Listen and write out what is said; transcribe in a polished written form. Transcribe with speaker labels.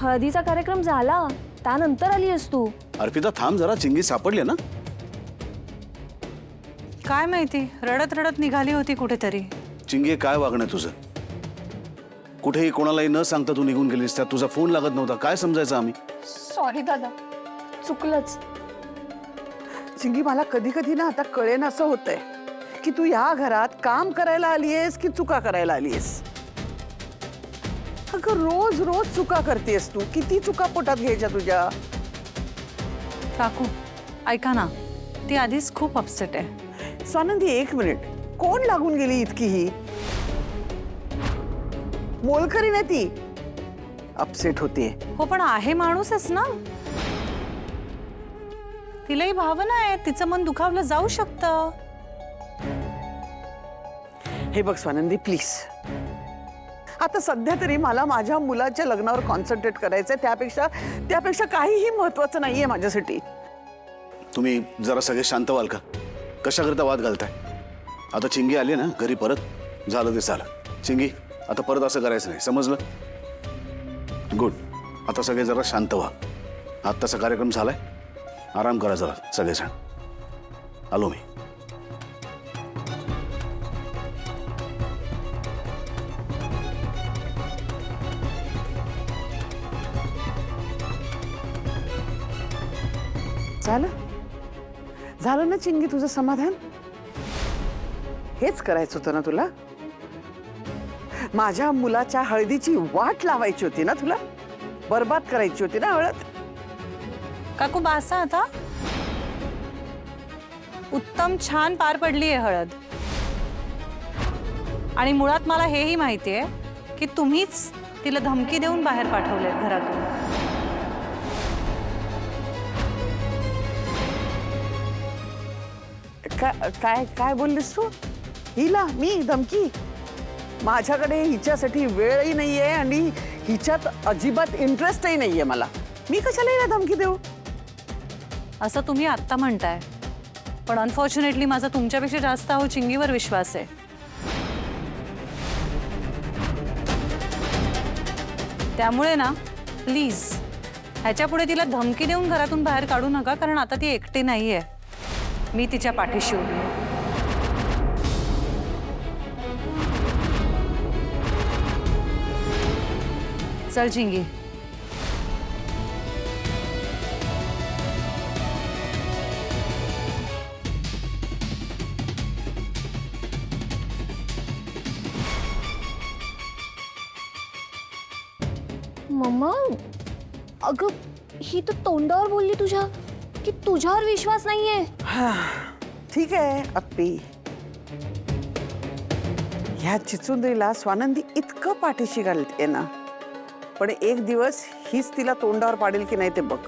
Speaker 1: हळदीचा कार्यक्रम झाला त्यानंतर आली आहेस तू.
Speaker 2: अर्पिता थांब जरा, चिंगी सापडली ना?
Speaker 3: काय माहिती, रडत रडत निघाली होती कुठेतरी.
Speaker 2: चिंगी काय वागणं तुझं? कुठेही कोणालाही न सांगता तू निघून गेलीस, त्यात तुझा फोन लागत नव्हता, काय समजायचं आम्ही?
Speaker 1: सॉरी दादा, चुकलंच.
Speaker 4: चिंगी मला कधी कधी ना आता कळेन असं होतंय की तू ह्या घरात काम करायला आलीयस की चुका करायला आलीयस. अगं रोज रोज चुका करतेस तू, किती चुका पोटात घ्यायच्या तुझ्या.
Speaker 3: काकू ऐका ना, ती आधीच खूप अपसेट आहे.
Speaker 4: स्वानंदी एक मिनिट, कोण लागून गेली इतकी ही? मोलकरी नाही ती, अपसेट होते.
Speaker 3: हो पण आहे माणूसच ना, तिलाही भावना आहे, तिचं मन दुखावलं जाऊ शकतं.
Speaker 4: हे बघ स्वानंदी प्लीज, आता सध्या तरी मला माझ्या मुलाच्या लग्नावर कॉन्सन्ट्रेट करायचंय, त्यापेक्षा काहीही महत्वाचं नाहीये माझ्यासाठी.
Speaker 2: तुम्ही जरा सगळे शांत व्हाल का? कशाकरता वाद घालताय? आता चिंगी आली ना घरी परत, झालं ते झालं. चिंगी आता परत असं करायचं नाही, समजलं? गुड. आता सगळे जरा शांत व्हा. आत्ताचा कार्यक्रम झालाय, आराम करा जरा सगळेजण. आलो मी.
Speaker 4: झालं ना चिंगी तुझं समाधान? हेच करायचं होतं ना तुला? माझ्या मुलाच्या हळदीची वाट लावायची होती ना तुला? बर्बाद करायची होती ना हळद?
Speaker 3: काकू बासा आता, उत्तम छान पार पडली आहे हळद. आणि मुळात मला हेही माहिती आहे की तुम्हीच तिला धमकी देऊन बाहेर पाठवले घरातून.
Speaker 4: काय काय बोललीस तू? हिला मी धमकी? माझ्याकडे हिच्यासाठी वेळही नाहीये आणि हिच्यात अजिबात इंटरेस्टही नाहीये मला. मी कशाला हिला धमकी देऊ?
Speaker 3: असं तुम्ही आत्ता म्हणताय, पण अनफॉर्च्युनेटली माझा तुमच्यापेक्षा जास्त चिंगीवर विश्वास आहे. त्यामुळे ना प्लीज ह्याच्यापुढे तिला धमकी देऊन घरातून बाहेर काढू नका, कारण आता ती एकटी नाहीये, मी तिच्या पाठीशी उभी आहे. चल चिंगी.
Speaker 1: मम्मा, अगं ही तर तोंडावर बोलली तुझ्या की तुझ्यावर विश्वास नाहीये.
Speaker 4: ठीक आहे अप्पी, ह्या चिचुंद्रीला स्वानंदी इतकं पाठीशी घालते ना, पण एक दिवस हीच तिला तोंडावर पाडेल की नाही ते बघ.